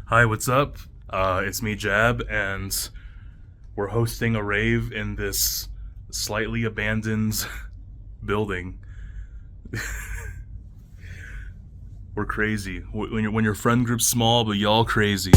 Hi, what's up? It's me, Jab, and we're hosting a rave in this slightly abandoned building. We're crazy. When your friend group's small, but y'all crazy.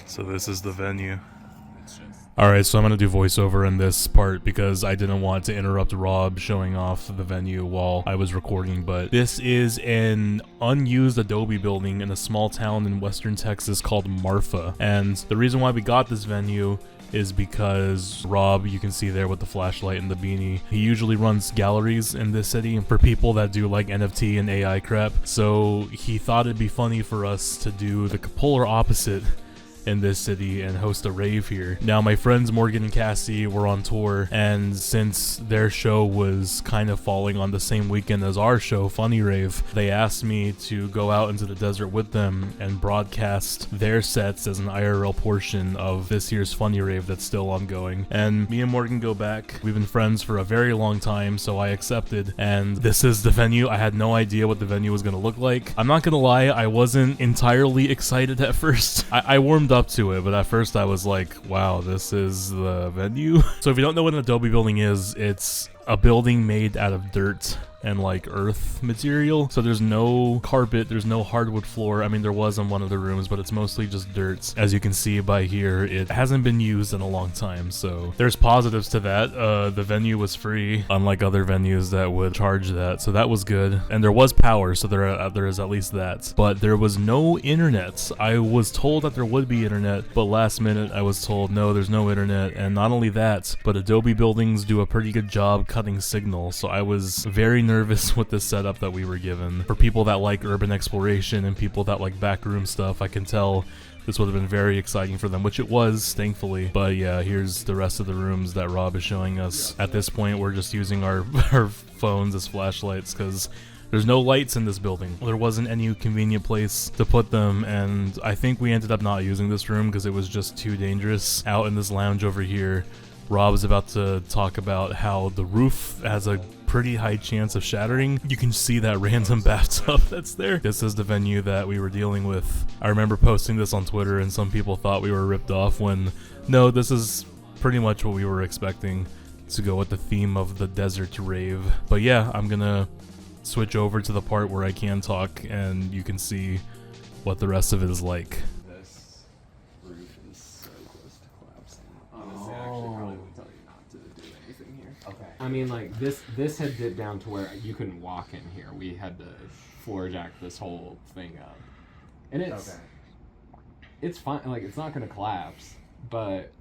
So this is the venue. Alright, so I'm going to do voiceover in this part because I didn't want to interrupt Rob showing off the venue while I was recording, but this is an unused Adobe building in a small town in western Texas called Marfa. And the reason why we got this venue is because Rob, you can see there with the flashlight and the beanie, he usually runs galleries in this city for people that do like NFT and AI crap. So he thought it'd be funny for us to do the polar opposite in this city and host a rave here. Now my friends Morgan and Cassie were on tour, and since their show was kind of falling on the same weekend as our show, Funny Rave, they asked me to go out into the desert with them and broadcast their sets as an IRL portion of this year's Funny Rave that's still ongoing. And me and Morgan go back. We've been friends for a very long time, so I accepted, and this is the venue. I had no idea what the venue was gonna look like. I'm not gonna lie, I wasn't entirely excited at first. I warmed up to it, but at first I was like, wow, this is the venue? So if you don't know what an Adobe building is, it's a building made out of dirt and like earth material. So there's no carpet, there's no hardwood floor. I mean, there was in one of the rooms, but it's mostly just dirt. As you can see by here, it hasn't been used in a long time, so there's positives to that. The venue was free, unlike other venues that would charge that, so that was good. And there was power, so there is at least that. But there was no internet. I was told that there would be internet, but last minute I was told no, there's no internet. And not only that, but Adobe buildings do a pretty good job cutting signal, so I was very nervous with the setup that we were given. For people that like urban exploration and people that like backroom stuff, I can tell this would have been very exciting for them, which it was, thankfully. But yeah, here's the rest of the rooms that Rob is showing us. At this point, we're just using our phones as flashlights because there's no lights in this building. There wasn't any convenient place to put them, and I think we ended up not using this room because it was just too dangerous. Out in this lounge over here, Rob is about to talk about how the roof has a pretty high chance of shattering. You can see that random bathtub that's there. This is the venue that we were dealing with. I remember posting this on Twitter and some people thought we were ripped off when, no, this is pretty much what we were expecting to go with the theme of the desert rave. But yeah, I'm gonna switch over to the part where I can talk and you can see what the rest of it is like. This roof is so close to collapsing. Honestly, I actually probably would tell you not to do anything here. Okay. I mean, like, this had dipped down to where you couldn't walk in here. We had to floor jack this whole thing up. And it's fine. Like, it's not going to collapse, but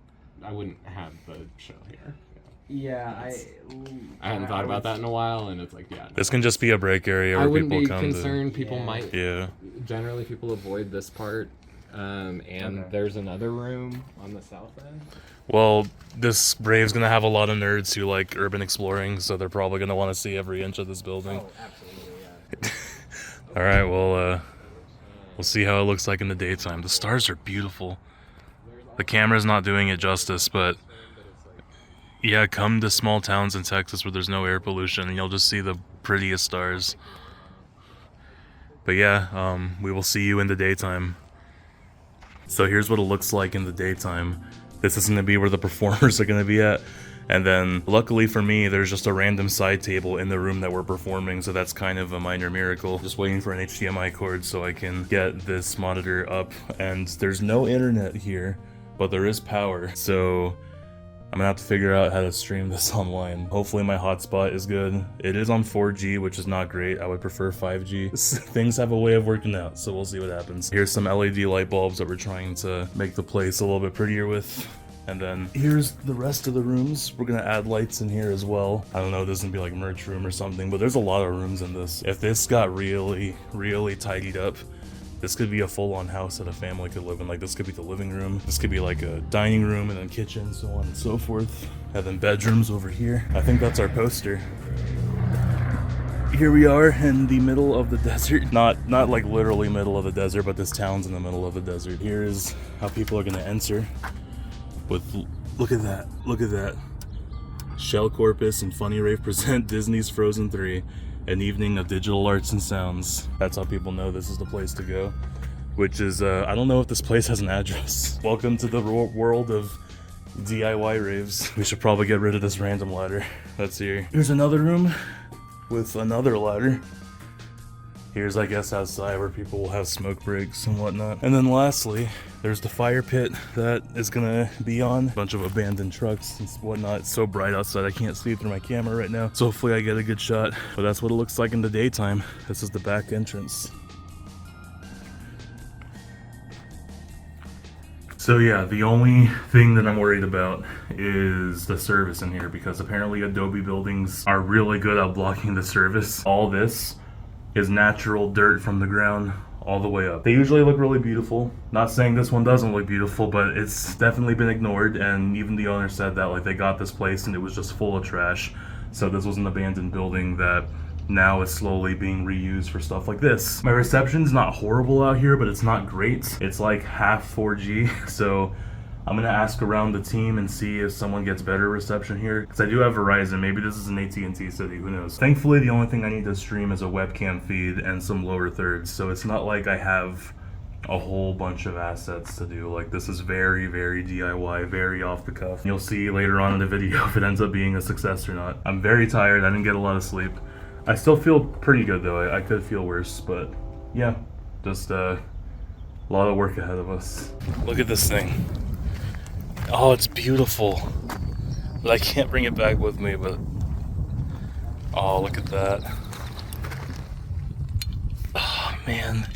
I wouldn't have the show here. Yeah, I hadn't thought about that in a while, and it's like, yeah. No. This can just be a break area where people come to. I wouldn't be concerned. People might. Yeah. Generally, people avoid this part. And there's another room on the south end. Well, this rave's gonna have a lot of nerds who like urban exploring, so they're probably gonna want to see every inch of this building. Oh, absolutely, yeah. All right, well, we'll see how it looks like in the daytime. The stars are beautiful. The camera's not doing it justice, but yeah, come to small towns in Texas where there's no air pollution, and you'll just see the prettiest stars. But yeah, we will see you in the daytime. So here's what it looks like in the daytime. This is going to be where the performers are going to be at. And then, luckily for me, there's just a random side table in the room that we're performing, so that's kind of a minor miracle. Just waiting for an HDMI cord so I can get this monitor up. And there's no internet here, but there is power. So I'm gonna have to figure out how to stream this online. Hopefully my hotspot is good. It is on 4G, which is not great. I would prefer 5G. Things have a way of working out, so we'll see what happens. Here's some LED light bulbs that we're trying to make the place a little bit prettier with. And then here's the rest of the rooms. We're gonna add lights in here as well. I don't know, this is gonna be like merch room or something, but there's a lot of rooms in this. If this got really, really tidied up, This could be a full-on house that a family could live in. Like, this could be the living room. This could be like a dining room and then kitchen, so on and so forth. And then bedrooms over here. I think that's our poster. Here we are in the middle of the desert. Not like literally middle of the desert, but this town's in the middle of the desert. Here is how people are gonna enter. With, look at that, look at that. Shell Corpus and Funny Rave present Disney's Frozen 3, an evening of digital arts and sounds. That's how people know this is the place to go. Which is, I don't know if this place has an address. Welcome to the world of DIY raves. We should probably get rid of this random ladder that's here. Here's another room with another ladder. Here's, I guess, outside where people will have smoke breaks and whatnot. And then lastly, there's the fire pit that is gonna be on. A bunch of abandoned trucks and whatnot. It's so bright outside I can't see through my camera right now. So hopefully I get a good shot. But that's what it looks like in the daytime. This is the back entrance. So yeah, the only thing that I'm worried about is the service in here, because apparently Adobe buildings are really good at blocking the service. All this is natural dirt from the ground all the way up. They usually look really beautiful. Not saying this one doesn't look beautiful, but it's definitely been ignored, and even the owner said that like they got this place and it was just full of trash. So this was an abandoned building that now is slowly being reused for stuff like this. My reception's not horrible out here, but it's not great. It's like half 4G, so I'm gonna ask around the team and see if someone gets better reception here. Because I do have Verizon, maybe this is an AT&T city, who knows. Thankfully, the only thing I need to stream is a webcam feed and some lower thirds, so it's not like I have a whole bunch of assets to do. Like, this is very, very DIY, very off the cuff. You'll see later on in the video if it ends up being a success or not. I'm very tired, I didn't get a lot of sleep. I still feel pretty good though. I could feel worse, but yeah, just a lot of work ahead of us. Look at this thing. Oh, it's beautiful. But I can't bring it back with me, but oh, look at that. Oh man,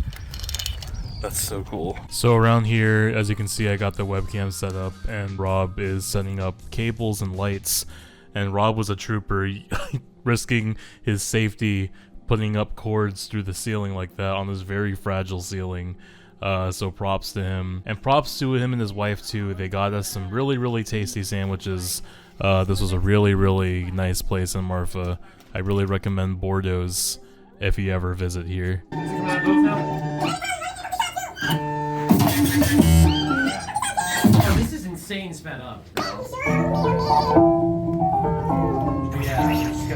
that's so cool. So around here, as you can see, I got the webcam set up and Rob is setting up cables and lights. And Rob was a trooper, risking his safety, putting up cords through the ceiling like that on this very fragile ceiling. So props to him. And props to him and his wife too. They got us some really, really tasty sandwiches. This was a really, really nice place in Marfa. I really recommend Bordeaux's if you ever visit here. Oh, this is insane sped up. Yeah, just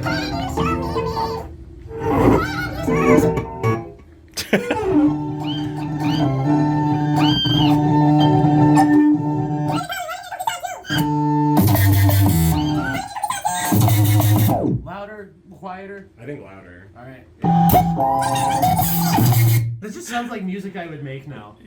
louder, quieter? I think louder. Alright. This just sounds like music I would make now.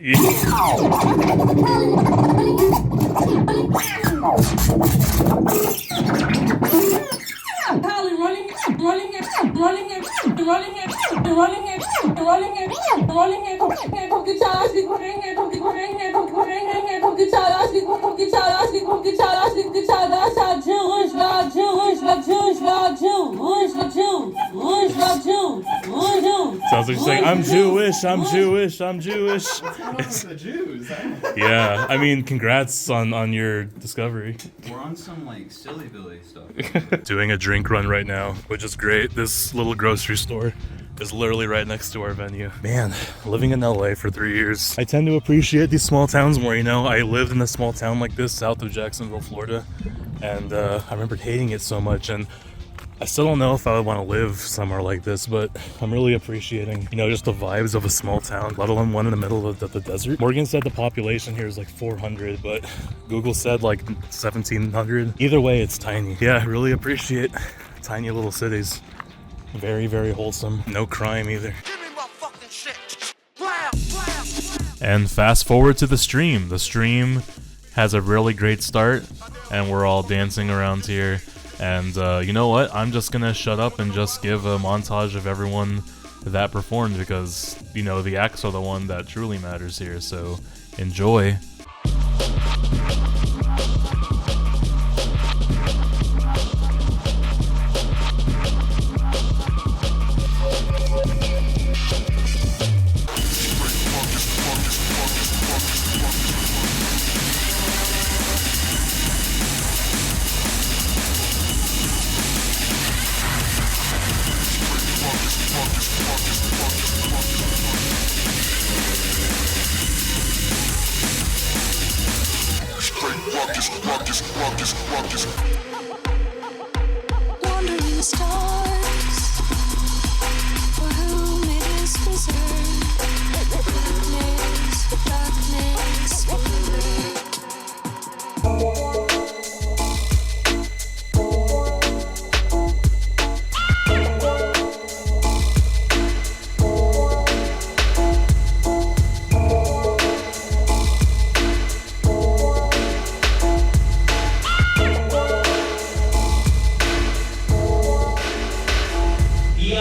Sounds like you're saying, I'm Jewish, I'm Jewish, I'm Jewish. What's going on with the Jews? Yeah, I mean, congrats on your discovery. We're on some like silly Billy stuff. Doing a drink run right now, which is great. This little grocery store is literally right next to our venue. Man, living in LA for 3 years, I tend to appreciate these small towns more, you know? I lived in a small town like this south of Jacksonville, Florida, and I remember hating it so much, and I still don't know if I would want to live somewhere like this, but I'm really appreciating, you know, just the vibes of a small town, let alone one in the middle of the desert. Morgan said the population here is like 400, but Google said like 1,700. Either way, it's tiny. Yeah, I really appreciate tiny little cities. Very, very wholesome. No crime either. Give me my fucking shit. And fast forward to the stream. The stream has a really great start, and we're all dancing around here. And you know what? I'm just gonna shut up and just give a montage of everyone that performed, because, you know, the acts are the one that truly matters here. So enjoy.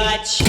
much.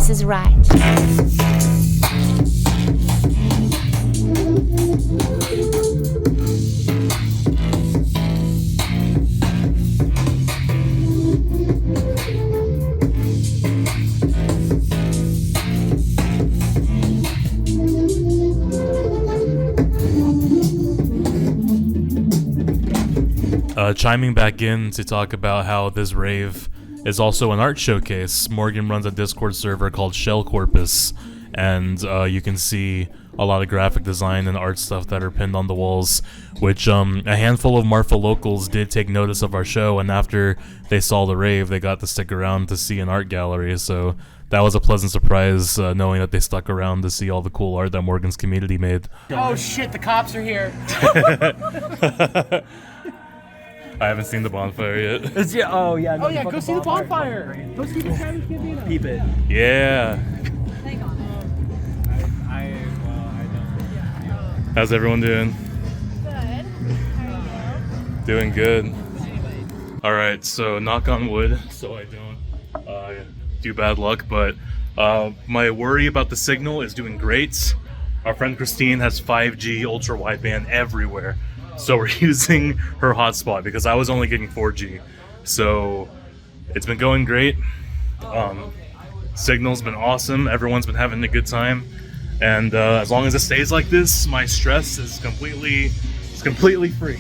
This is right. Chiming back in to talk about how this rave is also an art showcase. Morgan runs a Discord server called Shell Corpus, and you can see a lot of graphic design and art stuff that are pinned on the walls, which a handful of Marfa locals did take notice of our show, and after they saw the rave, they got to stick around to see an art gallery, so that was a pleasant surprise, knowing that they stuck around to see all the cool art that Morgan's community made. Oh shit, the cops are here. I haven't seen the bonfire yet. Go see the bonfire. Go see the Travis Gambino. Peep it. Yeah. How's everyone doing? Good. How are you? Doing good. Alright, so knock on wood, so I don't do bad luck, but my worry about the signal is doing great. Our friend Christine has 5G ultra wideband everywhere, so we're using her hotspot because I was only getting 4G. So it's been going great. Signal's been awesome. Everyone's been having a good time. And as long as it stays like this, my stress is completely free.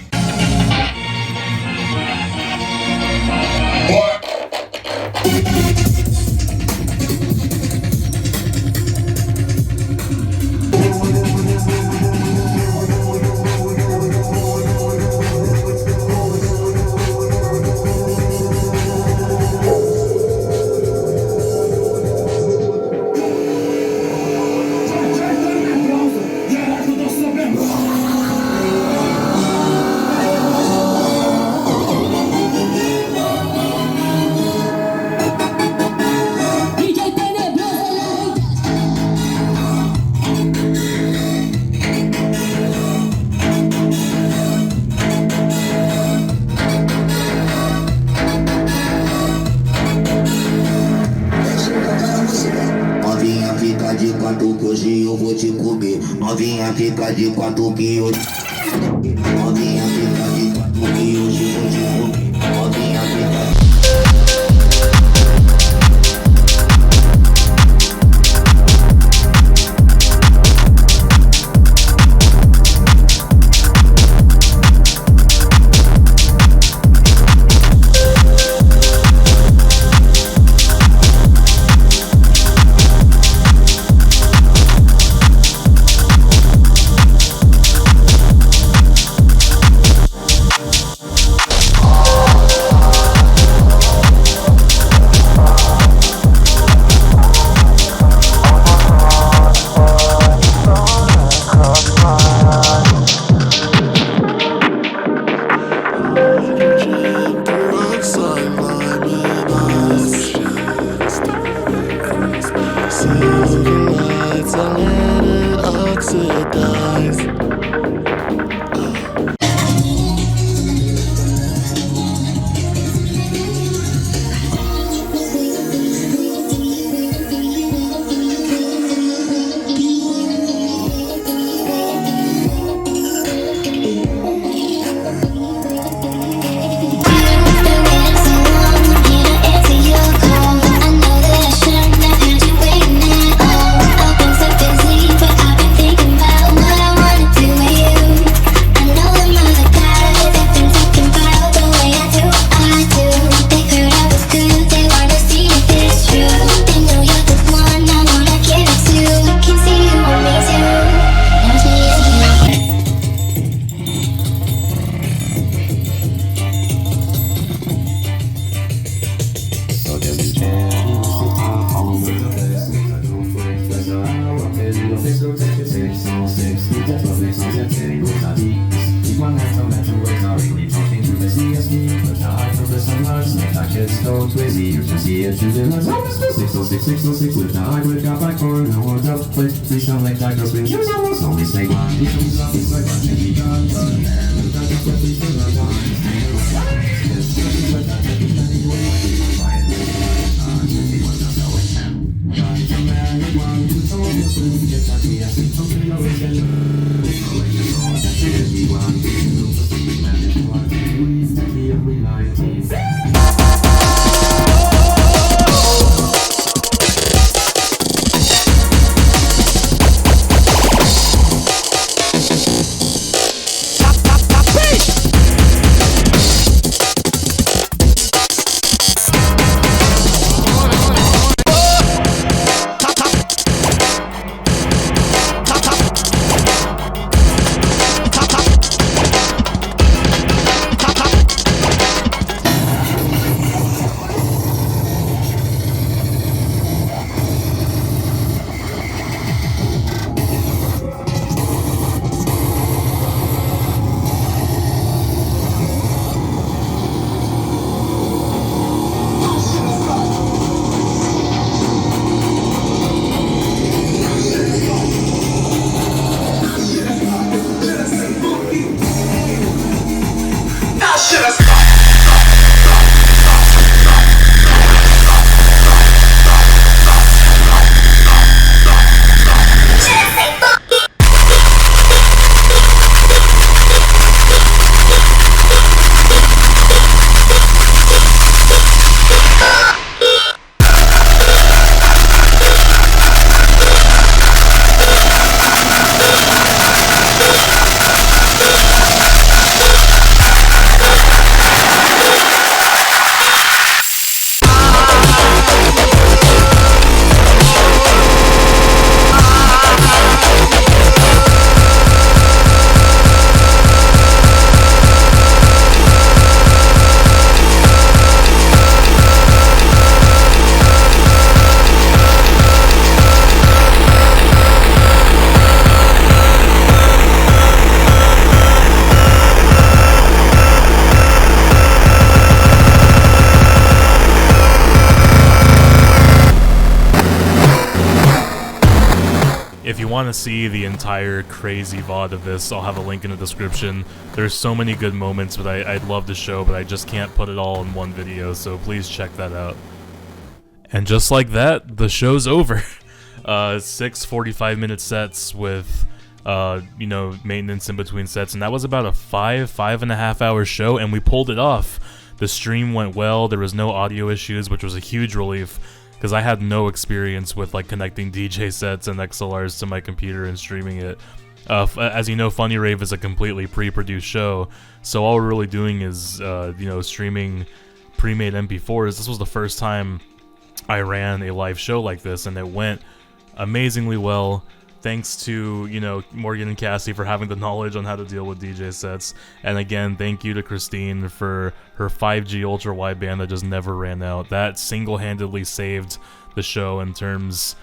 vou te comer. Novinha fica de quatro que hoje. Novinha fica de quatro que hoje vou te comer. Novinha fica de... If you want to see the entire crazy VOD of this, I'll have a link in the description. There's so many good moments that I'd love to show, but I just can't put it all in one video, so please check that out. And just like that, the show's over. 6 45-minute sets with you know, maintenance in between sets, and that was about a 5.5 hour show, and we pulled it off. The stream went well, there was no audio issues, which was a huge relief, because I had no experience with like connecting DJ sets and XLRs to my computer and streaming it. As you know, Funny Rave is a completely pre-produced show, so all we're really doing is you know, streaming pre-made MP4s. This was the first time I ran a live show like this, and it went amazingly well. Thanks to, you know, Morgan and Cassie for having the knowledge on how to deal with DJ sets. And again, thank you to Christine for her 5G ultra wideband that just never ran out. That single-handedly saved the show in terms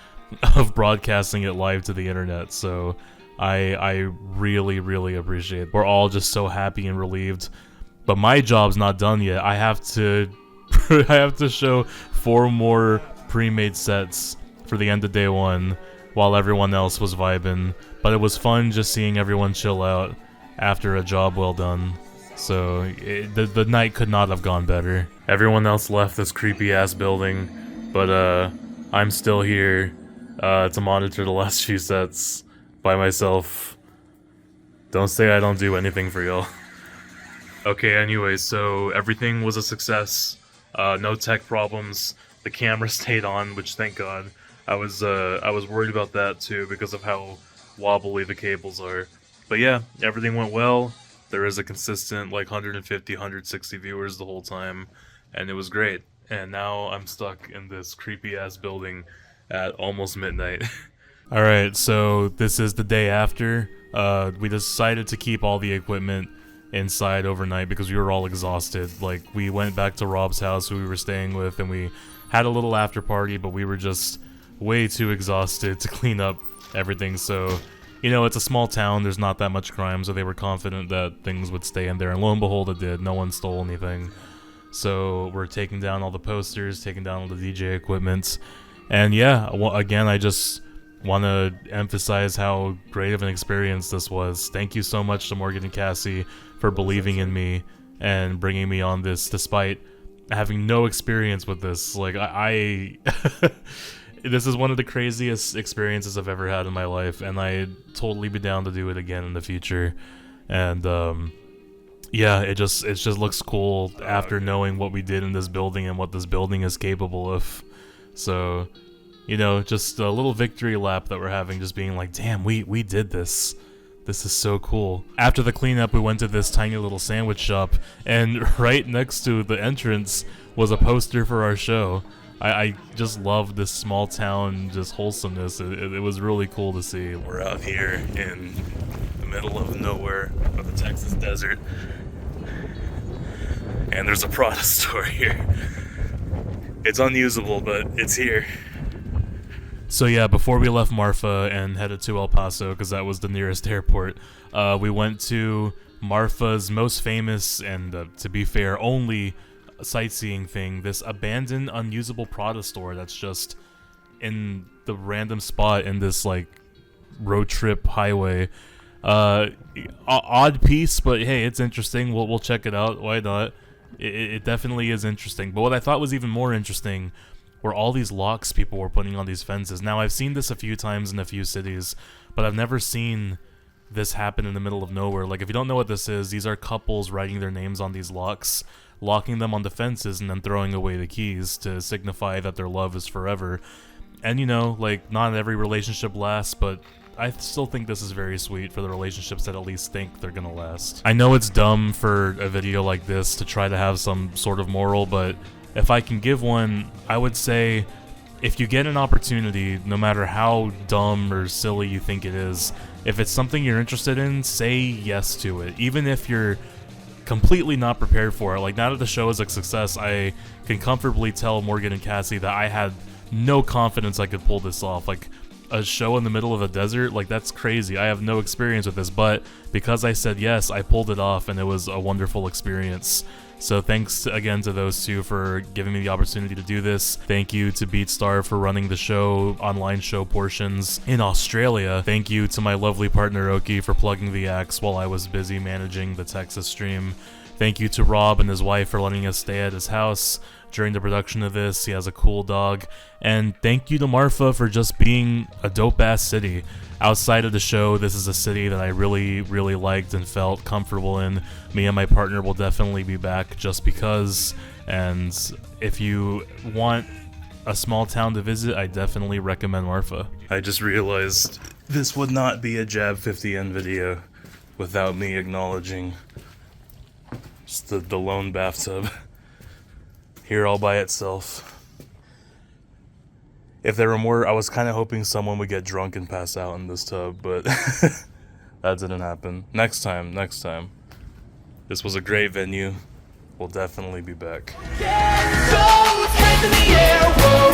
of broadcasting it live to the internet. So I really, really appreciate it. We're all just so happy and relieved. But my job's not done yet. I have to I have to show 4 more pre-made sets for the end of day 1. While everyone else was vibing, but it was fun just seeing everyone chill out after a job well done. So the night could not have gone better. Everyone else left this creepy ass building, but I'm still here to monitor the last few sets by myself. Don't say I don't do anything for y'all. Okay, anyway, so everything was a success. No tech problems. The camera stayed on, which thank God. I was worried about that too because of how wobbly the cables are. But yeah, everything went well. There is a consistent like 150, 160 viewers the whole time, and it was great. And now I'm stuck in this creepy ass building at almost midnight. Alright, so this is the day after. We decided to keep all the equipment inside overnight because we were all exhausted. Like, we went back to Rob's house who we were staying with, and we had a little after party, but we were just way too exhausted to clean up everything. So, you know, it's a small town, there's not that much crime, so they were confident that things would stay in there, and lo and behold it did. No one stole anything. So we're taking down all the posters, taking down all the DJ equipment, and yeah, again, I just want to emphasize how great of an experience this was. Thank you so much to Morgan and Cassie for believing in me and bringing me on this despite having no experience with this. Like, I this is one of the craziest experiences I've ever had in my life, and I'd totally be down to do it again in the future. And yeah, it just looks cool after knowing what we did in this building and what this building is capable of. So, you know, just a little victory lap that we're having, just being like, damn, we did this. This is so cool. After the cleanup, we went to this tiny little sandwich shop, and right next to the entrance was a poster for our show. I just love this small town, just wholesomeness. It was really cool to see. We're out here in the middle of nowhere of the Texas desert, and there's a Prada store here. It's unusable, but it's here. So yeah, before we left Marfa and headed to El Paso, because that was the nearest airport, we went to Marfa's most famous and, to be fair, only sightseeing thing, this abandoned, unusable Prada store that's just in the random spot in this, like, road trip highway. Odd piece, but hey, it's interesting. We'll check it out. Why not? It definitely is interesting. But what I thought was even more interesting were all these locks people were putting on these fences. Now, I've seen this a few times in a few cities, but I've never seen this happen in the middle of nowhere. Like, if you don't know what this is, these are couples writing their names on these locks, locking them on the fences, and then throwing away the keys to signify that their love is forever. And, you know, like, not every relationship lasts, but I still think this is very sweet for the relationships that at least think they're gonna last. I know it's dumb for a video like this to try to have some sort of moral, but if I can give one, I would say, if you get an opportunity, no matter how dumb or silly you think it is, if it's something you're interested in, say yes to it. Even if you're completely not prepared for it. Like, now that the show is a success, I can comfortably tell Morgan and Cassie that I had no confidence I could pull this off. Like, a show in the middle of a desert, like, that's crazy. I have no experience with this, but because I said yes, I pulled it off, and it was a wonderful experience. So thanks again to those two for giving me the opportunity to do this. Thank you to Beatstar for running the show, online show portions in Australia. Thank you to my lovely partner Oakey for plugging the acts while I was busy managing the Texas stream. Thank you to Rob and his wife for letting us stay at his house during the production of this. He has a cool dog. And thank you to Marfa for just being a dope-ass city. Outside of the show, this is a city that I really, really liked and felt comfortable in. Me and my partner will definitely be back just because. And if you want a small town to visit, I definitely recommend Marfa. I just realized this would not be a Jab 50N video without me acknowledging just the lone bathtub here all by itself. If there were more, I was kind of hoping someone would get drunk and pass out in this tub, but that didn't happen. Next time. This was a great venue. We'll definitely be back. Hands in the air, whoa.